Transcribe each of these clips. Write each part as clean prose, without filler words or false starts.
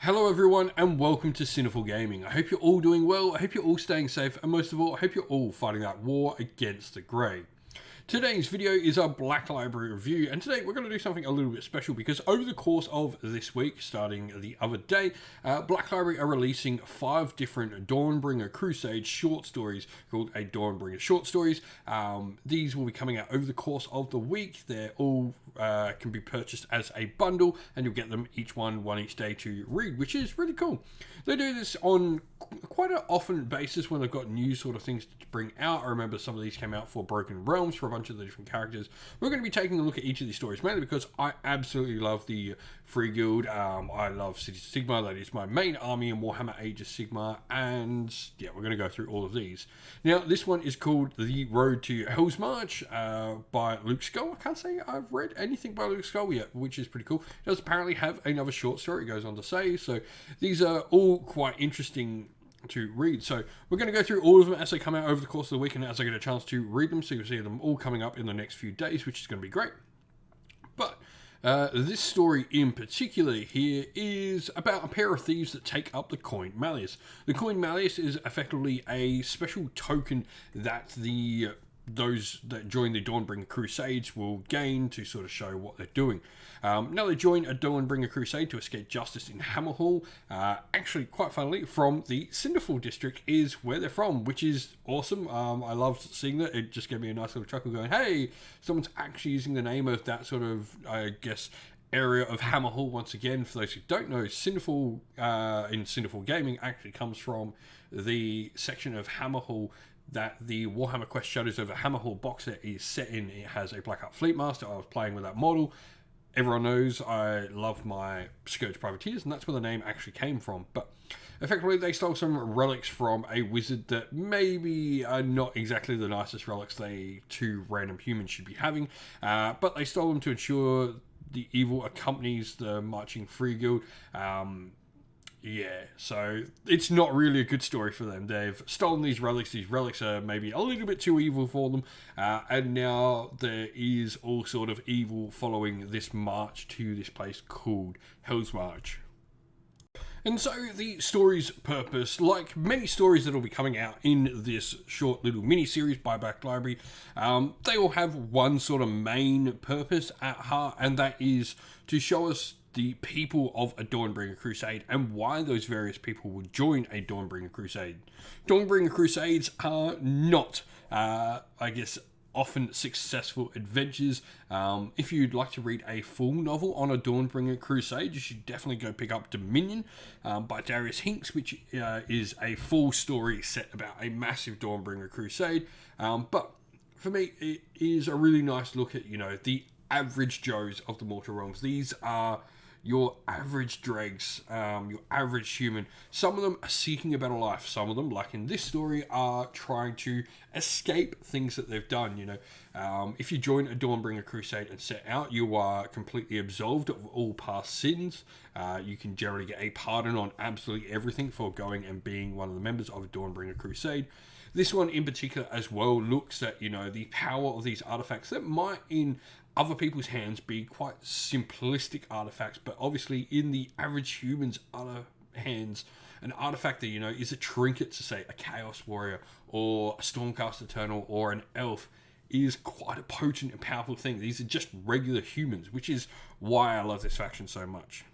Hello everyone and welcome to Sinful Gaming. I hope you're all doing well, I hope you're all staying safe, and most of all, I hope you're all fighting that war against the grey. Today's video is our Black Library review, and today we're going to do something a little bit special because over the course of this week, starting the other day, Black Library are releasing 5 different Dawnbringer Crusade short stories called a Dawnbringer Short Stories. These will be coming out over the course of the week. They're all can be purchased as a bundle, and you'll get them each one each day to read, which is really cool. They do this on quite an often basis when they've got new sort of things to bring out. I remember some of these came out for Broken Realms for a bunch of the different characters. We're going to be taking a look at each of these stories, mainly because I absolutely love the Free Guild. I love Cities of Sigmar. That is my main army in Warhammer Age of Sigmar, and yeah, we're going to go through all of these. Now, this one is called The Road to Helsmarch by Luke Scull. I can't say I've read anything by Luke Scull yet, which is pretty cool. It does apparently have another short story, it goes on to say, so these are all quite interesting to read. So we're going to go through all of them as they come out over the course of the week and as I get a chance to read them, so you'll see them all coming up in the next few days, which is going to be great. But this story in particular here is about a pair of thieves that take up the Coin Malleus. The Coin Malleus is effectively a special token that those that join the Dawnbringer Crusades will gain to sort of show what they're doing. Now they join a Dawnbringer Crusade to escape justice in Hammerhall. Actually, quite funnily, from the Cinderfall district is where they're from, which is awesome. I loved seeing that. It just gave me a nice little chuckle going, hey, someone's actually using the name of that sort of, I guess, area of Hammerhall. Once again, for those who don't know, Cinderfall in Cinderfall Gaming actually comes from the section of Hammerhall that the Warhammer Quest Shadows over Hammerhall box set is set in. It has a Black Hut Fleet Master. I was playing with that model. Everyone knows I love my Scourge Privateers, and that's where the name actually came from. But effectively, they stole some relics from a wizard that maybe are not exactly the nicest relics they two random humans should be having. But they stole them to ensure the evil accompanies the marching Free Guild. Yeah, so it's not really a good story for them. They've stolen these relics. These relics are maybe a little bit too evil for them. And now there is all sort of evil following this march to this place called Helsmarch. And so the story's purpose, like many stories that will be coming out in this short little mini-series by Black Library, they all have one sort of main purpose at heart, and that is to show us the people of a Dawnbringer Crusade and why those various people would join a Dawnbringer Crusade. Dawnbringer Crusades are not, I guess, often successful adventures. If you'd like to read a full novel on a Dawnbringer Crusade, you should definitely go pick up Dominion by Darius Hinks, which is a full story set about a massive Dawnbringer Crusade. But for me, it is a really nice look at, the average Joes of the Mortal Realms. These are your average dregs, your average human. Some of them are seeking a better life. Some of them, like in this story, are trying to escape things that they've done. If you join a Dawnbringer Crusade and set out, you are completely absolved of all past sins. You can generally get a pardon on absolutely everything for going and being one of the members of a Dawnbringer Crusade. This one in particular as well looks at, the power of these artifacts that might in other people's hands be quite simplistic artifacts, but obviously in the average human's other hands, an artifact that, is a trinket to, say, a Chaos Warrior or a Stormcast Eternal or an Elf is quite a potent and powerful thing. These are just regular humans, which is why I love this faction so much.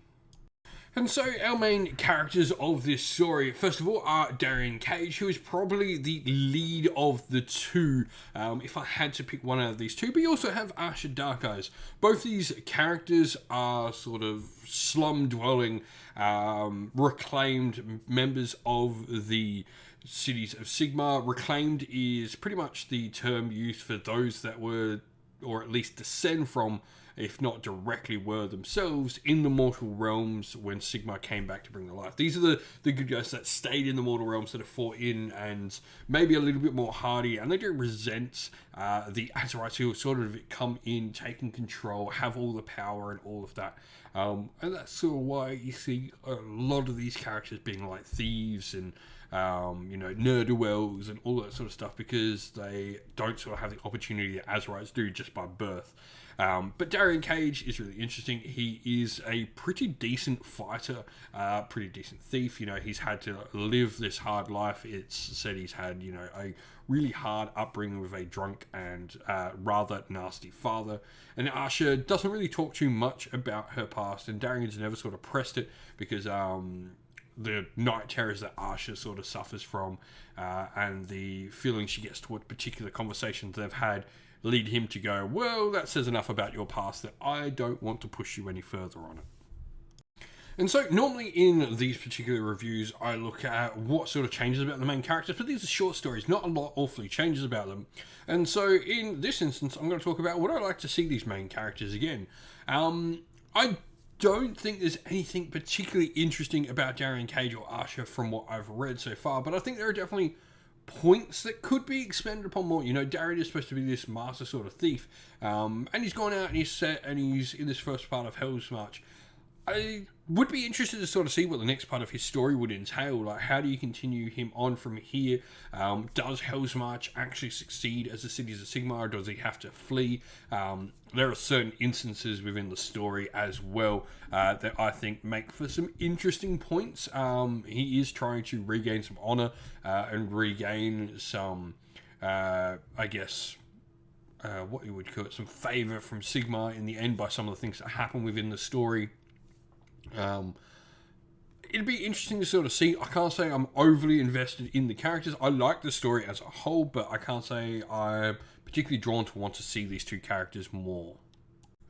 And so our main characters of this story, first of all, are Darian Cage, who is probably the lead of the two, if I had to pick one out of these two. But you also have Asher Darkeyes. Both these characters are sort of slum-dwelling, reclaimed members of the Cities of Sigmar. Reclaimed is pretty much the term used for those that were, or at least descend from, if not directly were themselves, in the Mortal Realms when Sigmar came back to bring the life. These are the good guys that stayed in the Mortal Realms, that have fought in and maybe a little bit more hardy, and they don't resent the Azarites who sort of come in, taking control, have all the power and all of that. And that's sort of why you see a lot of these characters being like thieves and you know, ne'er-do-wells and all that sort of stuff, because they don't sort of have the opportunity that Azarites do just by birth. But Darian Cage is really interesting. He is a pretty decent fighter, pretty decent thief. You know, he's had to live this hard life. It's said he's had, you know, a really hard upbringing with a drunk and rather nasty father. And Asha doesn't really talk too much about her past, and Darian's never sort of pressed it, because the night terrors that Asha sort of suffers from, and the feeling she gets towards particular conversations they've had, lead him to go, well, that says enough about your past that I don't want to push you any further on it. And so normally in these particular reviews, I look at what sort of changes about the main characters, but these are short stories, not a lot awfully changes about them. And so in this instance, I'm going to talk about would I like to see these main characters again. I don't think there's anything particularly interesting about Darian Cage or Asha from what I've read so far, but I think there are definitely points that could be expanded upon more. You know, Darian is supposed to be this master sort of thief, and he's gone out and he's set and he's in this first part of Helsmarch. I would be interested to sort of see what the next part of his story would entail. Like, how do you continue him on from here? Does Helsmarch actually succeed as the Cities of Sigmar, or does he have to flee? There are certain instances within the story as well that I think make for some interesting points. He is trying to regain some honor and regain some, I guess, what you would call it, some favor from Sigmar in the end by some of the things that happen within the story. It'd be interesting to sort of see. I can't say I'm overly invested in the characters. I like the story as a whole, but I can't say I'm particularly drawn to want to see these two characters more.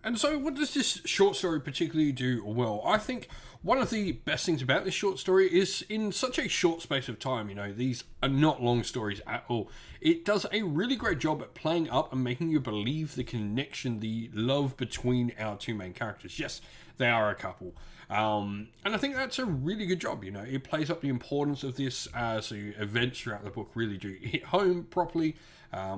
And so what does this short story particularly do well? I think one of the best things about this short story is in such a short space of time, you know, these are not long stories at all. It does a really great job at playing up and making you believe the connection, the love between our two main characters. Yes, they are a couple. And I think that's a really good job, you know. It plays up the importance of this, so events throughout the book really do hit home properly,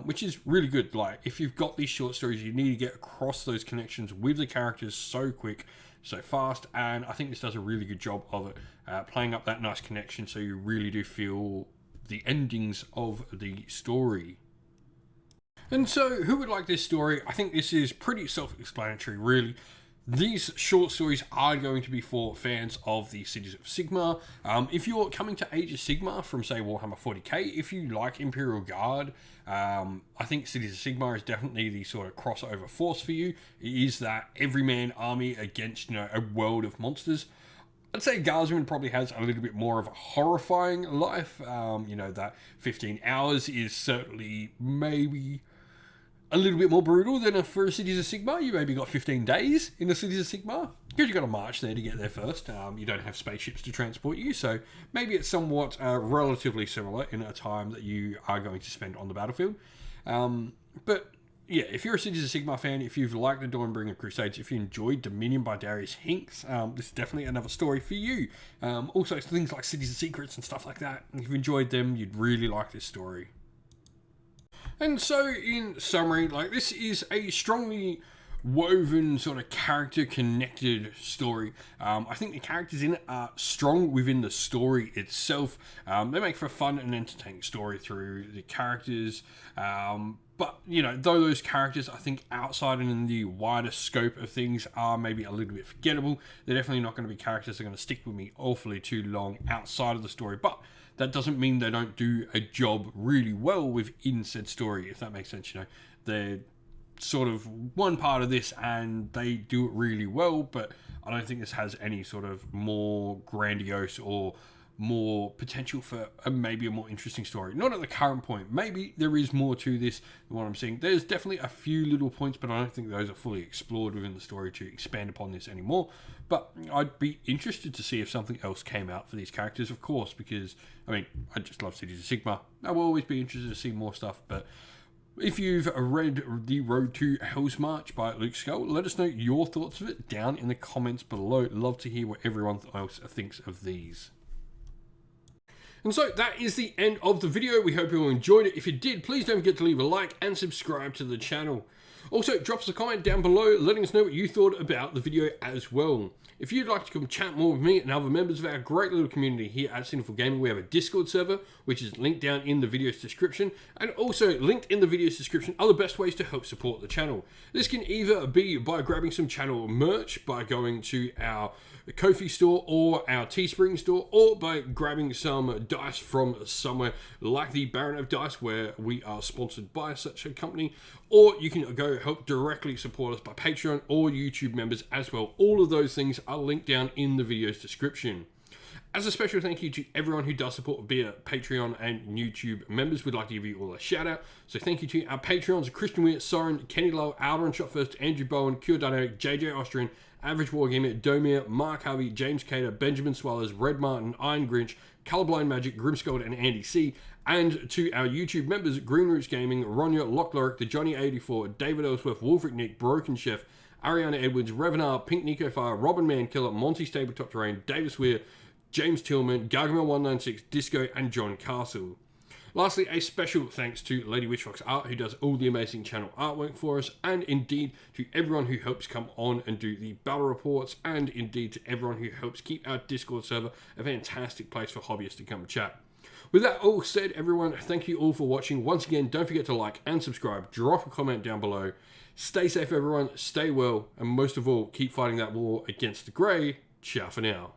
which is really good. Like, if you've got these short stories, you need to get across those connections with the characters so quick, so fast, and I think this does a really good job of it, playing up that nice connection so you really do feel the endings of the story. And so, who would like this story? I think this is pretty self-explanatory, really. These short stories are going to be for fans of the Cities of Sigmar. If you're coming to Age of Sigmar from, say, Warhammer 40k, if you like Imperial Guard, I think Cities of Sigmar is definitely the sort of crossover force for you. It is that everyman army against, you know, a world of monsters. I'd say Guardsman probably has a little bit more of a horrifying life. You know, that 15 hours is certainly maybe a little bit more brutal than for a Cities of Sigmar. You maybe got 15 days in the Cities of Sigmar, because you've got to march there to get there first. You don't have spaceships to transport you, so maybe it's somewhat relatively similar in a time that you are going to spend on the battlefield. But yeah, if you're a Cities of Sigmar fan, if you've liked the Dawnbringer Crusades, if you enjoyed Dominion by Darius Hinks, this is definitely another story for you. Also, things like Cities of Secrets and stuff like that, if you've enjoyed them, you'd really like this story. And so, in summary, like, this is a strongly woven, sort of character-connected story. I think the characters in it are strong within the story itself. They make for a fun and entertaining story through the characters. But, you know, though those characters, I think, outside and in the wider scope of things are maybe a little bit forgettable, they're definitely not going to be characters that are going to stick with me awfully too long outside of the story. But that doesn't mean they don't do a job really well within said story, if that makes sense. You know, they're sort of one part of this and they do it really well, but I don't think this has any sort of more grandiose or more potential for maybe a more interesting story. Not at the current point. Maybe there is more to this than what I'm seeing. There's definitely a few little points, but I don't think those are fully explored within the story to expand upon this anymore. But I'd be interested to see if something else came out for these characters, of course, because, I mean, I just love Cities of Sigmar. I will always be interested to see more stuff, but if you've read The Road to Helsmarch by Luke Scull, let us know your thoughts of it down in the comments below. Love to hear what everyone else thinks of these. And so that is the end of the video. We hope you all enjoyed it. If you did, please don't forget to leave a like and subscribe to the channel. Also, drop us a comment down below letting us know what you thought about the video as well. If you'd like to come chat more with me and other members of our great little community here at Sinful Gaming, we have a Discord server, which is linked down in the video's description, and also linked in the video's description are the best ways to help support the channel. This can either be by grabbing some channel merch, by going to our Ko-fi store or our Teespring store, or by grabbing some dice from somewhere like the Baron of Dice, where we are sponsored by such a company, or you can go help directly support us by Patreon or YouTube members as well. All of those things are linked down in the video's description. As a special thank you to everyone who does support via Patreon and YouTube members, we'd like to give you all a shout out. So thank you to our Patreons: Christian Weir, Soren, Kenny Lowe, Alderon Shot First, Andrew Bowen, Cure Dynamic, JJ Austrian, Average Wargamer, Domir, Mark Harvey, James Cater, Benjamin Swallows, Red Martin, Iron Grinch, Colorblind Magic, Grimscold, and Andy C. And to our YouTube members: Green Roots Gaming, Ronya, Lockloric, the Johnny84, David Ellsworth, Wolfric Nick, Broken Chef, Ariana Edwards, Revenar, Pink Nico Fire, Robin Mankiller, Monty Stabletop Terrain, Davis Weir, James Tillman, Gargamel196, Disco, and John Castle. Lastly, a special thanks to Lady Witchfox Art, who does all the amazing channel artwork for us, and indeed to everyone who helps come on and do the battle reports, and indeed to everyone who helps keep our Discord server a fantastic place for hobbyists to come chat. With that all said, everyone, thank you all for watching. Once again, don't forget to like and subscribe, drop a comment down below. Stay safe, everyone, stay well, and most of all, keep fighting that war against the grey. Ciao for now.